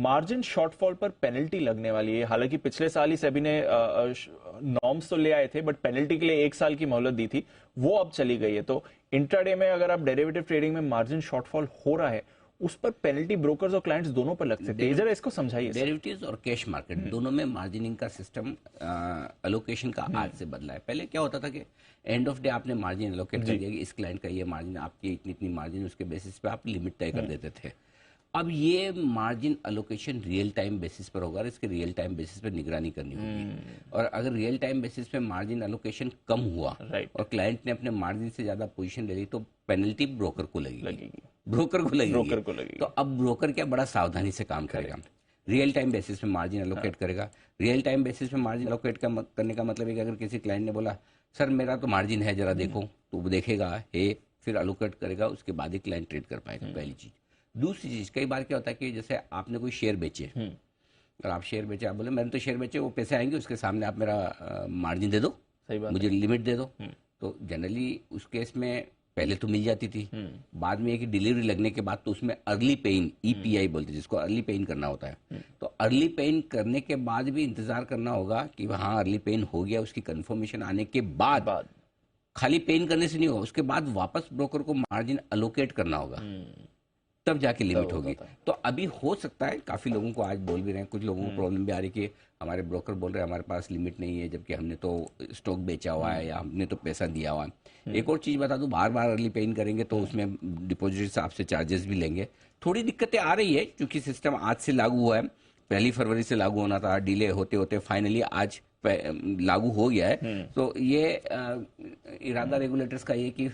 Margin shortfall पर penalty लगने वाली है। हालांकि पिछले साल ही सेबी ने नॉर्म्स तो ले आए थे, बट पेनल्टी के लिए 1 साल की मोहलत दी थी, वो अब चली गई है। तो इंट्राडे में अगर आप डेरिवेटिव ट्रेडिंग में मार्जिन शॉर्टफॉल हो रहा है, उस पर पेनल्टी ब्रोकर्स और क्लाइंट्स दोनों पर लग सकते हैं। जरा इसको समझाइए। डेरिवेटिव्स और कैश मार्केट दोनों में मार्जिनिंग का सिस्टम अलोकेशन का आज से बदला है। पहले क्या होता था कि एंड ऑफ डे आपने मार्जिन अलोकेट कर दिया कि इस क्लाइंट का ये मार्जिन, आपकी इतनी इतनी मार्जिन, उसके बेसिस पे आप लिमिट तय कर देते थे। अब ये margin allocation real time basis पर होगा और इसके रियल टाइम बेसिस पर निगरानी करनी होगी। और अगर रियल टाइम बेसिस पे मार्जिन अलोकेशन कम हुआ और क्लाइंट ने अपने मार्जिन से ज्यादा पोजीशन ले ली तो पेनल्टी ब्रोकर को लगेगी, ब्रोकर को लगेगी। तो अब ब्रोकर क्या बड़ा सावधानी से काम करेगा, रियल टाइम बेसिस पे मार्जिन अलोकेट करेगा। रियल टाइम बेसिस पे मार्जिन अलोकेट करने का मतलब है कि अगर किसी क्लाइंट ने बोला सर मेरा तो मार्जिन है जरा देखो, तो वो देखेगा है, फिर अलोकेट करेगा, उसके बाद ही क्लाइंट ट्रेड कर पाएगा। पहली चीज। दूसरी चीज, कई बार क्या होता है कि जैसे आपने कोई शेयर बेचे और आप शेयर बेचे, आप बोले मैंने तो शेयर बेचे, वो पैसे आएंगे, उसके सामने आप मेरा मार्जिन दे दो, सही बात, मुझे लिमिट दे दो। तो जनरली उस केस में पहले तो मिल जाती थी, बाद में एक डिलीवरी लगने के बाद तो उसमें अर्ली पेइन, ईपीआई बोलते हैं जिसको, अर्ली पेइन करना होता है। तो अर्ली पेइन करने के बाद भी इंतजार करना होगा कि हाँ अर्ली पेइन हो गया, उसकी कंफर्मेशन आने के बाद खाली पेइन करने से नहीं होगा, उसके बाद वापस ब्रोकर को मार्जिन अलोकेट करना होगा, तब जाके लिमिट होगी। तो अभी हो सकता है, काफी लोगों को आज बोल भी रहे हैं, कुछ लोगों को प्रॉब्लम भी आ रही है कि हमारे ब्रोकर बोल रहे हैं हमारे पास लिमिट नहीं है, जबकि हमने तो स्टॉक बेचा हुआ है या हमने तो पैसा दिया हुआ है। एक और चीज बता दूं, बार बार अर्ली पेइन करेंगे तो उसमें डिपॉजिट से आपसे चार्जेस भी लेंगे। थोड़ी दिक्कतें आ रही है क्योंकि सिस्टम आज से लागू हुआ है, 1 फरवरी से लागू होना था, डिले होते होते फाइनली आज लागू हो गया है। तो ये इरादा रेगुलेटर्स का ये कि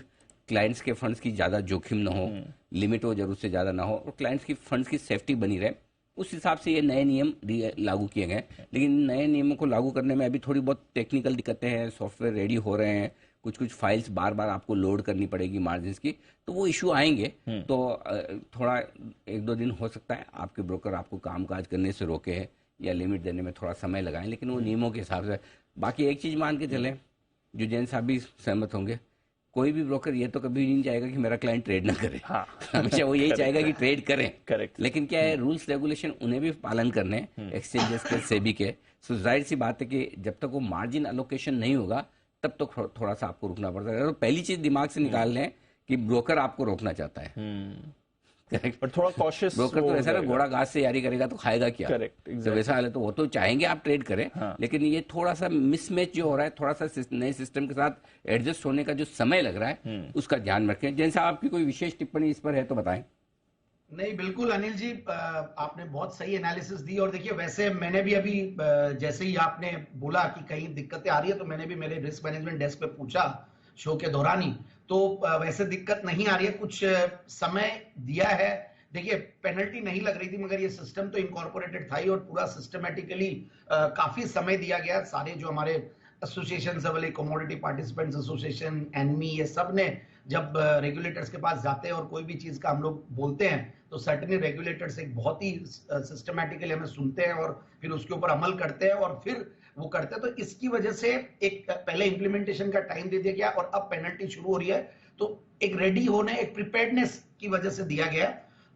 क्लाइंट्स के फंड्स की ज्यादा जोखिम ना हो, लिमिट हो जरूरत से ज्यादा ना हो और क्लाइंट्स की फंड्स की सेफ्टी बनी रहे, उस हिसाब से ये नए नियम लागू किए गए। लेकिन नए नियमों को लागू करने में अभी थोड़ी बहुत टेक्निकल दिक्कतें हैं, सॉफ्टवेयर रेडी हो रहे हैं, कुछ कुछ फाइल्स बार बार आपको लोड करनी पड़ेगी मार्जिन की, तो वो इशू आएंगे। तो थोड़ा 1-2 दिन हो सकता है आपके ब्रोकर आपको कामकाज करने से रोके है या लिमिट देने में थोड़ा समय लगाएं, लेकिन वो नियमों के हिसाब से। बाकी एक चीज मान के चलें, जो जैन साहब भी सहमत होंगे, कोई भी ब्रोकर ये तो कभी नहीं चाहेगा कि मेरा क्लाइंट ट्रेड ना करे। हाँ। हमेशा वो यही चाहेगा कि ट्रेड करें। करेक्ट। लेकिन क्या है, रूल्स रेगुलेशन उन्हें भी पालन करने, एक्सचेंजेस के, सेबी के। सो जाहिर सी बात है कि जब तक वो मार्जिन अलोकेशन नहीं होगा तब तो थोड़ा सा आपको रुकना पड़ता है। तो पहली चीज दिमाग से निकाल लें कि ब्रोकर आपको रोकना चाहता है। करेक्ट। पर थोड़ा कॉशियस ब्रोकर तो ऐसा ना, घोड़ा घास से यारी करेगा तो खाएगा क्या। करेक्ट। तो वैसा हाल है, तो वो तो चाहेंगे आप ट्रेड करें। हाँ। लेकिन ये थोड़ा सा मिसमैच जो हो रहा है, थोड़ा सा नए सिस्टम के साथ एडजस्ट होने का जो समय लग रहा है उसका ध्यान रखें। जैसे आपकी कोई विशेष टिप्पणी इस पर है तो बताएं। नहीं, बिल्कुल अनिल जी, आपने बहुत सही एनालिसिस दी। और देखिए, वैसे मैंने भी अभी जैसे ही आपने बोला कि कहीं दिक्कतें आ रही है, तो मैंने भी मेरे रिस्क मैनेजमेंट डेस्क पे पूछा शो के दौरान ही, तो वैसे दिक्कत नहीं आ रही है, कुछ समय दिया है। देखिए, पेनल्टी नहीं लग रही थी, मगर ये सिस्टम तो इनकॉर्पोरेटेड था ही और पूरा सिस्टमेटिकली काफी समय दिया गया। सारे जो हमारे एसोसिएशन है, वाले कमोडिटी पार्टिसिपेंट्स एसोसिएशन, एनमी, ये सब ने जब रेगुलेटर्स के पास जाते हैं और कोई भी चीज का हम लोग बोलते हैं, तो सर्टेनली रेगुलेटर्स एक बहुत ही सिस्टमैटिकली हमें सुनते हैं और फिर उसके ऊपर अमल करते हैं और फिर वो करते हैं। तो इसकी वजह से एक पहले इंप्लीमेंटेशन का टाइम दे दिया गया और अब पेनल्टी शुरू हो रही है, तो एक रेडी होने, एक प्रिपेयर्डनेस की वजह से दिया गया।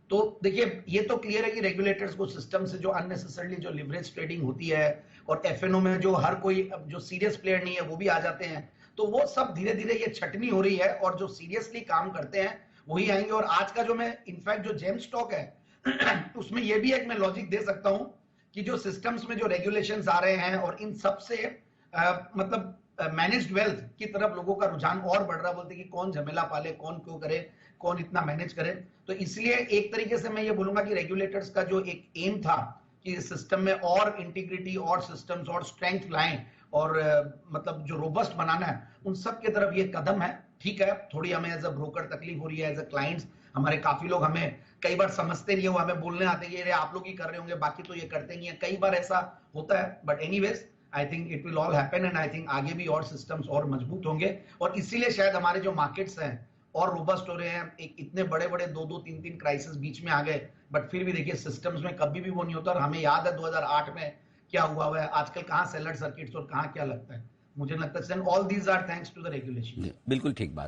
तो देखिए, ये तो क्लियर है कि रेगुलेटर्स को सिस्टम से जो अननेसेसरली जो लिवरेज ट्रेडिंग होती है और एफएनओ में जो हर कोई जो सीरियस प्लेयर नहीं है वो भी आ जाते हैं, तो वो सब धीरे धीरे ये छटनी हो रही है और जो सीरियसली काम करते हैं वही आएंगे। और आज का जो मैं इनफैक्ट जो जेम स्टॉक है उसमें ये भी एक मैं लॉजिक दे सकता हूं कि जो सिस्टम्स में जो रेगुलेशंस आ रहे हैं और इन सब से मतलब मैनेज्ड वेल्थ की तरफ लोगों का रुझान और बढ़ रहा, बोलते कि कौन झमेला पाले, कौन क्यों करे, कौन इतना मैनेज करे। तो इसलिए एक तरीके से मैं ये बोलूंगा कि रेगुलेटर्स का जो एक एम था कि सिस्टम में और इंटीग्रिटी और सिस्टम्स और स्ट्रेंथ लाएं और मतलब जो रोबस्ट बनाना है, उन सब के तरफ ये कदम है। ठीक है, थोड़ी हमें एज अ ब्रोकर तकलीफ हो रही है, एज अ क्लाइंट्स हमारे काफी लोग हमें कई बार समझते नहीं है, वो हमें बोलने आते हैं कि आप लोग ही कर रहे होंगे, बाकी तो ये करते नहीं है, कई बार ऐसा होता है। But anyways, I think it will all happen and I think आगे भी और सिस्टम्स और मजबूत होंगे और इसीलिए शायद हमारे जो मार्केट्स हैं और रोबस्ट हो रहे हैं। एक इतने बड़े बड़े 2-2, 3-3 क्राइसिस बीच में आ गए, बट फिर भी देखिए सिस्टम्स में कभी भी वो नहीं होता। और हमें याद है 2008 में क्या हुआ है, आजकल कहाँ सेलर सर्किट्स और कहाँ क्या लगता है। मुझे लगता है all these are thanks to the regulation. बिल्कुल ठीक बात।